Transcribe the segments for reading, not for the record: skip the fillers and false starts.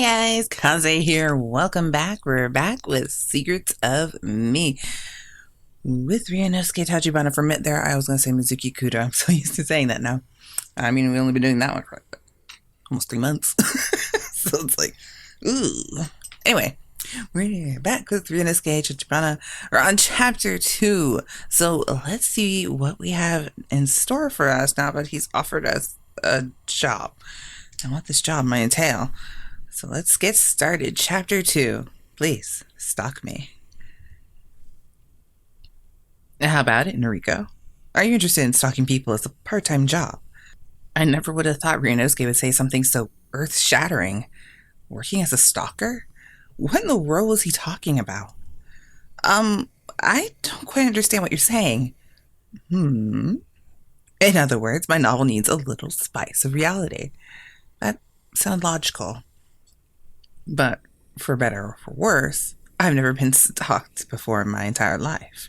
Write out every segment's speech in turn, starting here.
Hi guys, Kaze here. Welcome back. We're back with Secrets of Me with Ryunosuke Tachibana. For a minute there, I was going to say Mizuki Kudo. I'm so used to saying that now. I mean, we've only been doing that one for almost 3 months. So it's like, ooh. Anyway, we're back with Ryunosuke Tachibana. We're on chapter 2. So let's see what we have in store for us now that he's offered us a job and what this job might entail. So let's get started. Chapter 2. Please, stalk me. How about it, Noriko? Are you interested in stalking people as a part-time job? I never would have thought Ryunosuke would say something so earth-shattering. Working as a stalker? What in the world was he talking about? I don't quite understand what you're saying. In other words, my novel needs a little spice of reality. That sounds logical. But for better or for worse, I've never been stalked before in my entire life.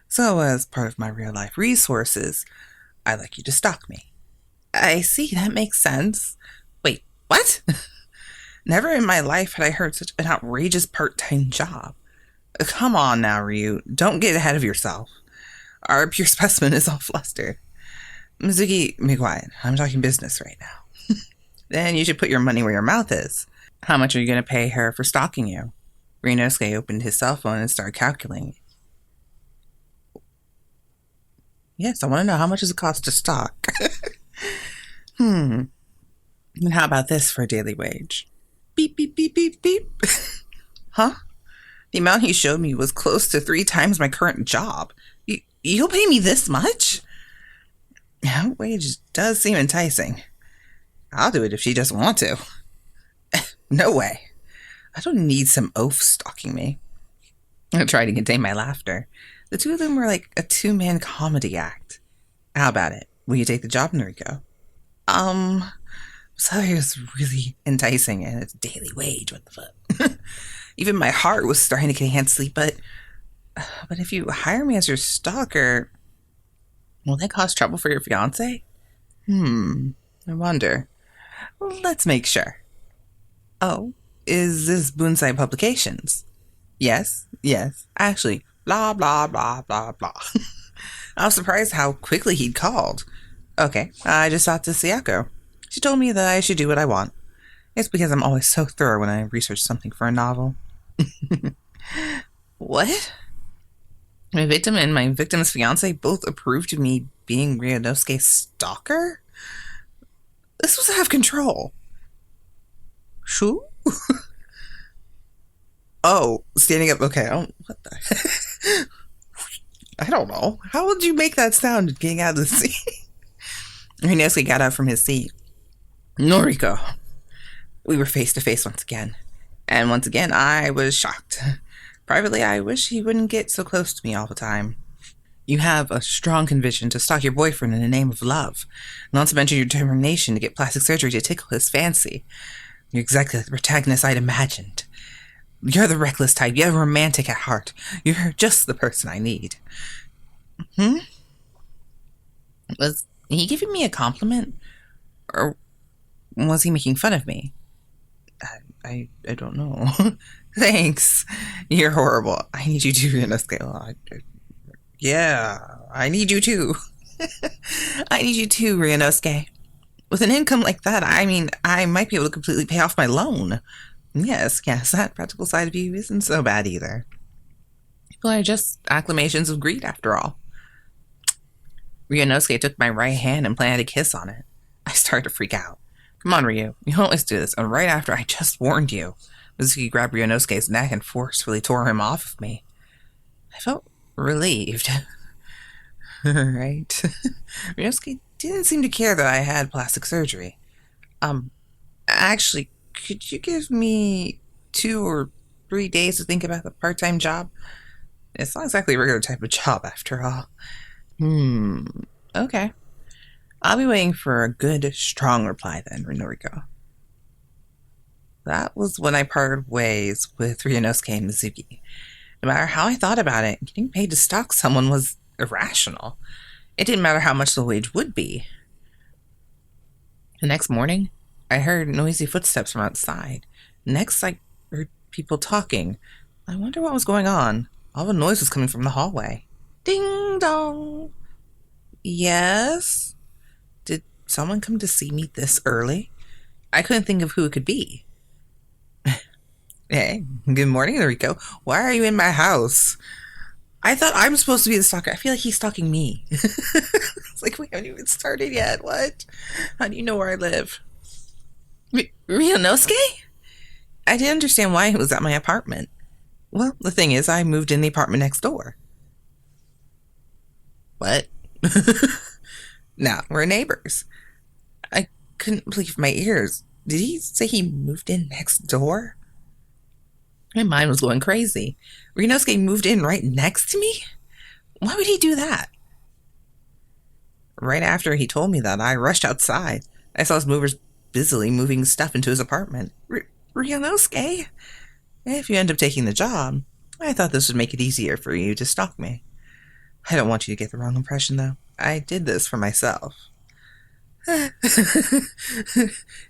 So as part of my real-life resources, I'd like you to stalk me. I see, that makes sense. Wait, what? Never in my life had I heard such an outrageous part-time job. Come on now, Ryu. Don't get ahead of yourself. Our pure specimen is all flustered. Mizuki, be quiet. I'm talking business right now. Then you should put your money where your mouth is. How much are you going to pay her for stalking you? Ryunosuke opened his cell phone and started calculating. Yes, I want to know, how much does it cost to stalk? And how about this for a daily wage? Beep, beep, beep, beep, beep. Huh? The amount he showed me was close to 3 times my current job. You'll pay me this much? That wage does seem enticing. I'll do it if she doesn't want to. No way. I don't need some oaf stalking me. I tried to contain my laughter. The two of them were like a 2-man comedy act. How about it? Will you take the job, Noriko? Salary was really enticing and it's daily wage. What the fuck? Even my heart was starting to get antsy, but if you hire me as your stalker, will that cause trouble for your fiance? I wonder. Let's make sure. Oh, is this Bonsai Publications? Yes. Actually, blah, blah, blah, blah, blah. I was surprised how quickly he'd called. Okay, I just talked to Sayako. She told me that I should do what I want. It's because I'm always so thorough when I research something for a novel. What? My victim and my victim's fiance both approved of me being Ryunosuke's stalker? This was out of control. Shun? Oh, standing up. Okay. Oh, what the? I don't know. How would you make that sound getting out of the seat? Ryunosuke got up from his seat. Noriko. We were face to face once again. And once again, I was shocked. Privately, I wish he wouldn't get so close to me all the time. You have a strong conviction to stalk your boyfriend in the name of love, not to mention your determination to get plastic surgery to tickle his fancy. You're exactly the protagonist I'd imagined. You're the reckless type. You're romantic at heart. You're just the person I need. Was he giving me a compliment? Or was he making fun of me? I don't know. Thanks. You're horrible. I need you to, Ryunosuke. Yeah, I need you too. I need you too, Ryunosuke. With an income like that, I mean, I might be able to completely pay off my loan. Yes, that practical side of you isn't so bad either. People are just acclamations of greed, after all. Ryunosuke took my right hand and planted a kiss on it. I started to freak out. Come on, Ryu. You always do this, and right after I just warned you. Mizuki grabbed Ryunosuke's neck and forcefully tore him off of me. I felt relieved. Right? Ryunosuke didn't seem to care that I had plastic surgery. Actually, could you give me 2 or 3 days to think about the part-time job? It's not exactly a regular type of job, after all. Okay. I'll be waiting for a good, strong reply then, Noriko. That was when I parted ways with Ryunosuke and Mizuki. No matter how I thought about it, getting paid to stalk someone was irrational. It didn't matter how much the wage would be. The next morning, I heard noisy footsteps from outside. Next, I heard people talking. I wonder what was going on. All the noise was coming from the hallway. Ding dong. Yes? Did someone come to see me this early? I couldn't think of who it could be. Hey, good morning, Noriko. Why are you in my house? I thought I'm supposed to be the stalker. I feel like he's stalking me. It's like, we haven't even started yet. What? How do you know where I live? Ryunosuke? I didn't understand why he was at my apartment. Well, the thing is, I moved in the apartment next door. What? Now, we're neighbors. I couldn't believe my ears. Did he say he moved in next door? My mind was going crazy. Ryunosuke moved in right next to me? Why would he do that? Right after he told me that, I rushed outside. I saw his movers busily moving stuff into his apartment. Ryunosuke? If you end up taking the job, I thought this would make it easier for you to stalk me. I don't want you to get the wrong impression, though. I did this for myself.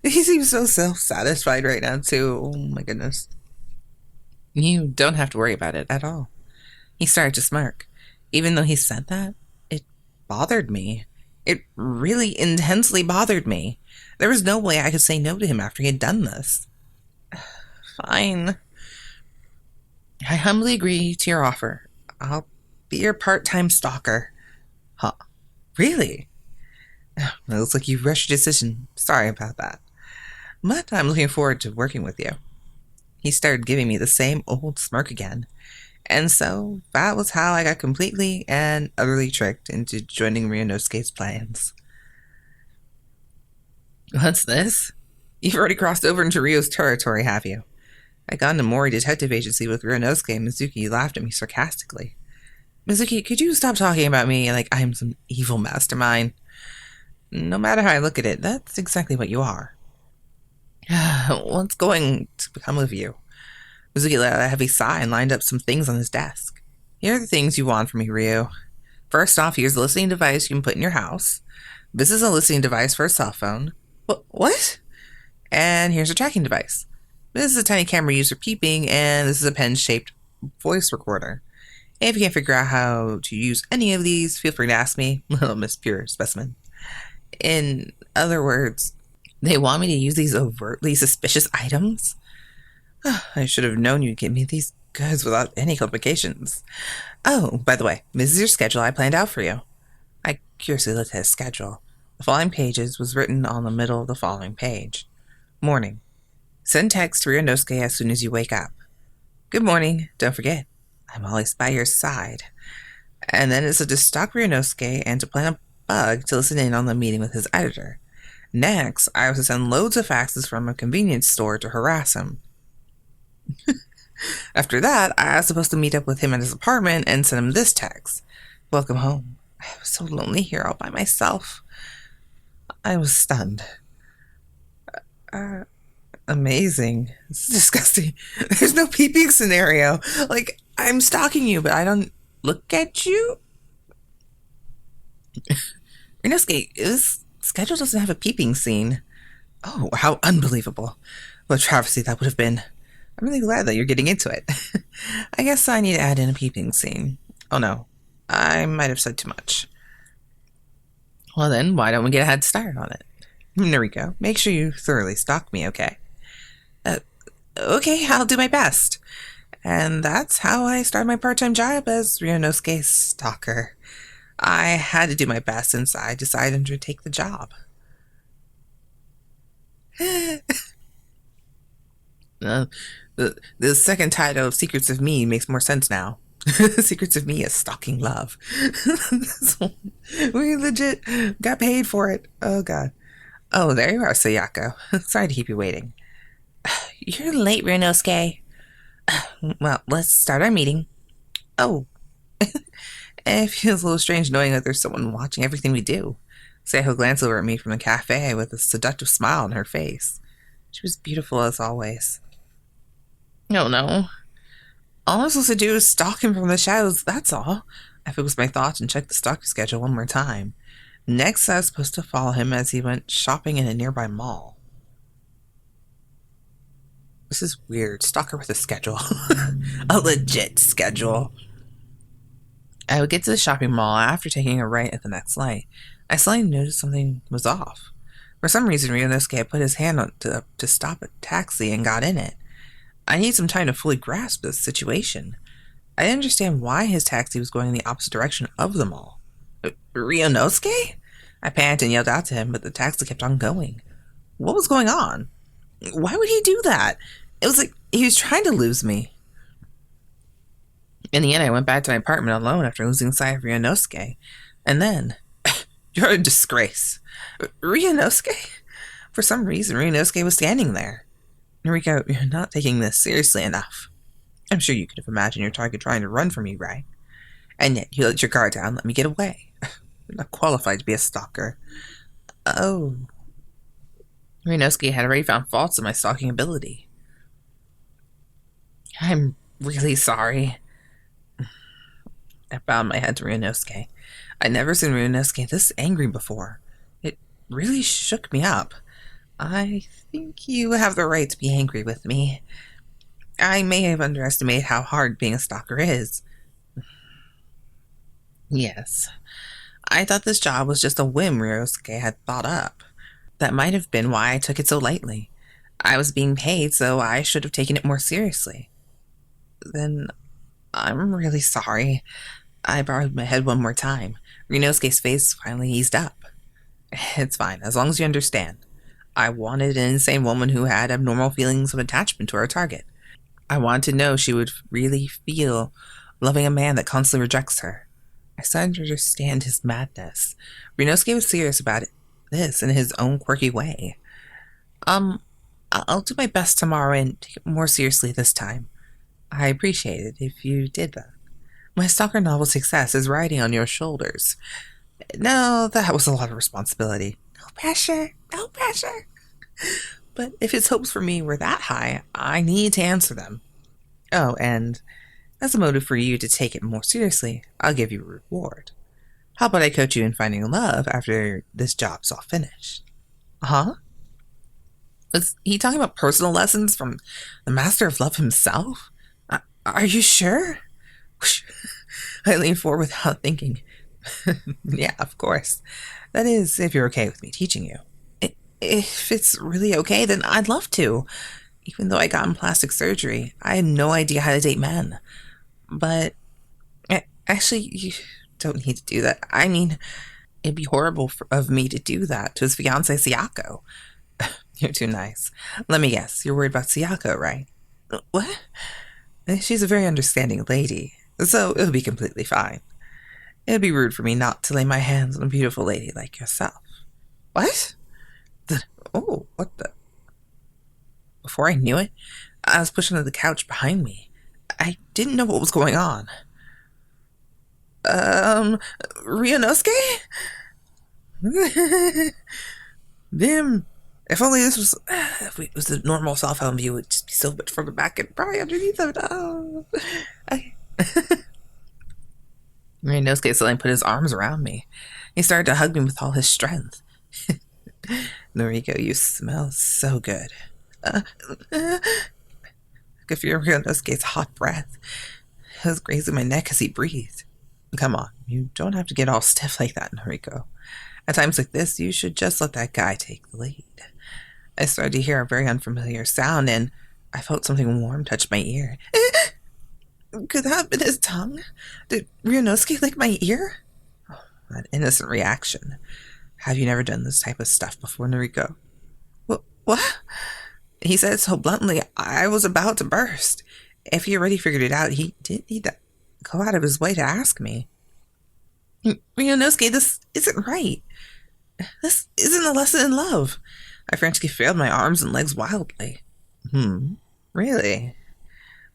He seems so self-satisfied right now, too. Oh my goodness. You don't have to worry about it at all. He started to smirk. Even though he said that, it bothered me. It really intensely bothered me. There was no way I could say no to him after he had done this. Fine. I humbly agree to your offer. I'll be your part-time stalker. Huh. Really? It looks like you rushed your decision. Sorry about that. But I'm looking forward to working with you. He started giving me the same old smirk again. And so that was how I got completely and utterly tricked into joining Ryunosuke's plans. What's this? You've already crossed over into Ryo's territory, have you? I got into Mori Detective Agency with Ryunosuke, and Mizuki laughed at me sarcastically. Mizuki, could you stop talking about me like I'm some evil mastermind? No matter how I look at it, that's exactly what you are. What's going to become of you? Mizuki let out a heavy sigh and lined up some things on his desk. Here are the things you want from me, Ryu. First off, here's a listening device you can put in your house. This is a listening device for a cell phone. What? And here's a tracking device. This is a tiny camera used for peeping, and this is a pen-shaped voice recorder. If you can't figure out how to use any of these, feel free to ask me, little Miss Pure Specimen. In other words, they want me to use these overtly suspicious items? I should have known you'd give me these goods without any complications. Oh, by the way, this is your schedule I planned out for you. I curiously looked at his schedule. The following pages was written on the middle of the following page. Morning. Send text to Ryunosuke as soon as you wake up. Good morning. Don't forget, I'm always by your side. And then it's to stalk Ryunosuke and to plan a bug to listen in on the meeting with his editor. Next, I was to send loads of faxes from a convenience store to harass him. After that, I was supposed to meet up with him at his apartment and send him this text. Welcome home. I was so lonely here all by myself. I was stunned. Amazing. This is disgusting. There's no peeping scenario. Like, I'm stalking you, but I don't look at you? Ryunosuke, this schedule doesn't have a peeping scene. Oh, how unbelievable. What a travesty that would have been. I'm really glad that you're getting into it. I guess I need to add in a peeping scene. Oh no, I might have said too much. Well then, why don't we get a head start on it? Noriko, make sure you thoroughly stalk me, okay? Okay, I'll do my best. And that's how I started my part-time job as Ryunosuke's stalker. I had to do my best since I decided to take the job. The second title of Secrets of Me makes more sense now. Secrets of Me is stalking love. We legit got paid for it. Oh god. Oh, there you are, Sayako. Sorry to keep you waiting. You're late, Ryunosuke. Well, let's start our meeting. Oh. It feels a little strange knowing that there's someone watching everything we do. Sayako glanced over at me from the cafe with a seductive smile on her face. She was beautiful as always. Oh no. All I'm supposed to do is stalk him from the shadows, that's all. I focused my thoughts and checked the stalking schedule one more time. Next, I was supposed to follow him as he went shopping in a nearby mall. This is weird. Stalker with a schedule. A legit schedule. I would get to the shopping mall after taking a right at the next light. I suddenly noticed something was off. For some reason, Ryunosuke had put his hand on to stop a taxi and got in it. I need some time to fully grasp this situation. I didn't understand why his taxi was going in the opposite direction of the mall. Ryunosuke? I panicked and yelled out to him, but the taxi kept on going. What was going on? Why would he do that? It was like he was trying to lose me. In the end, I went back to my apartment alone after losing sight of Ryunosuke. And then, you're a disgrace. Ryunosuke? For some reason, Ryunosuke was standing there. Noriko, you're not taking this seriously enough. I'm sure you could have imagined your target trying to run from you, right? And yet, you let your guard down and let me get away. You're not qualified to be a stalker. Oh. Ryunosuke had already found faults in my stalking ability. I'm really sorry. I bowed my head to Ryunosuke. I'd never seen Ryunosuke this angry before. It really shook me up. I think you have the right to be angry with me. I may have underestimated how hard being a stalker is. Yes. I thought this job was just a whim Ryunosuke had thought up. That might have been why I took it so lightly. I was being paid, so I should have taken it more seriously. Then I'm really sorry. I bowed my head one more time. Ryunosuke's face finally eased up. It's fine, as long as you understand. I wanted an insane woman who had abnormal feelings of attachment to her target. I wanted to know she would really feel loving a man that constantly rejects her. I started to understand his madness. Ryunosuke was serious about this in his own quirky way. I'll do my best tomorrow and take it more seriously this time. I appreciate it if you did that. My stalker novel success is riding on your shoulders. No, that was a lot of responsibility. No pressure, no pressure. But if his hopes for me were that high, I need to answer them. Oh, and as a motive for you to take it more seriously, I'll give you a reward. How about I coach you in finding love after this job's all finished? Huh? Was he talking about personal lessons from the master of love himself? Are you sure? I leaned forward without thinking. Yeah, of course. That is, if you're okay with me teaching you. If it's really okay, then I'd love to. Even though I got in plastic surgery, I had no idea how to date men. But actually, you don't need to do that. I mean, it'd be horrible of me to do that to his fiancée, Sayako. You're too nice. Let me guess, you're worried about Sayako, right? What? She's a very understanding lady, so it'll be completely fine. It'd be rude for me not to lay my hands on a beautiful lady like yourself. What? What the? Before I knew it, I was pushed onto the couch behind me. I didn't know what was going on. Ryunosuke? Damn. If only this was, if it was a normal cell phone view, it would just be so much further back and probably underneath of it. Oh. Okay. Ryunosuke suddenly put his arms around me. He started to hug me with all his strength. Noriko, you smell so good. Could feel Ryunosuke's hot breath. It was grazing my neck as he breathed. Come on, you don't have to get all stiff like that, Noriko. At times like this, you should just let that guy take the lead. I started to hear a very unfamiliar sound, and I felt something warm touch my ear. Could that have been his tongue? Did Ryunosuke lick my ear? Oh, that innocent reaction. Have you never done this type of stuff before, Noriko? What? He said it so bluntly, I was about to burst. If he already figured it out, he didn't need to go out of his way to ask me. Ryunosuke, this isn't right. This isn't a lesson in love. I frantically flailed my arms and legs wildly. Really?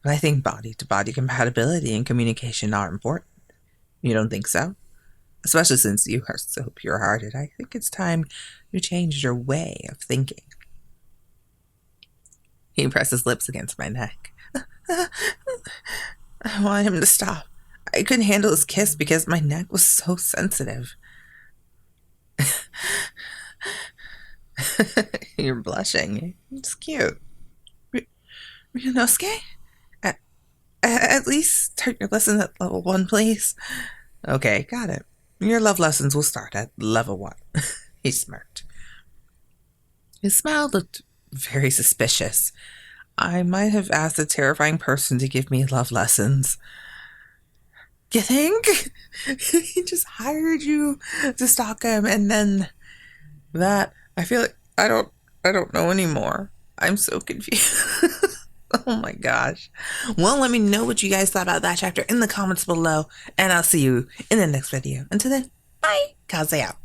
But I think body-to-body compatibility and communication are important. You don't think so? Especially since you are so pure-hearted, I think it's time you changed your way of thinking. He pressed his lips against my neck. I wanted him to stop. I couldn't handle his kiss because my neck was so sensitive. You're blushing. It's cute. Ryunosuke? At, at least start your lesson at level 1, please. Okay, got it. Your love lessons will start at level 1. He smirked. His smile looked very suspicious. I might have asked a terrifying person to give me love lessons. You think? He just hired you to stalk him, and then that. I feel like I don't know anymore. I'm so confused. Oh my gosh. Well, let me know what you guys thought about that chapter in the comments below, and I'll see you in the next video. Until then, bye. Kaze out.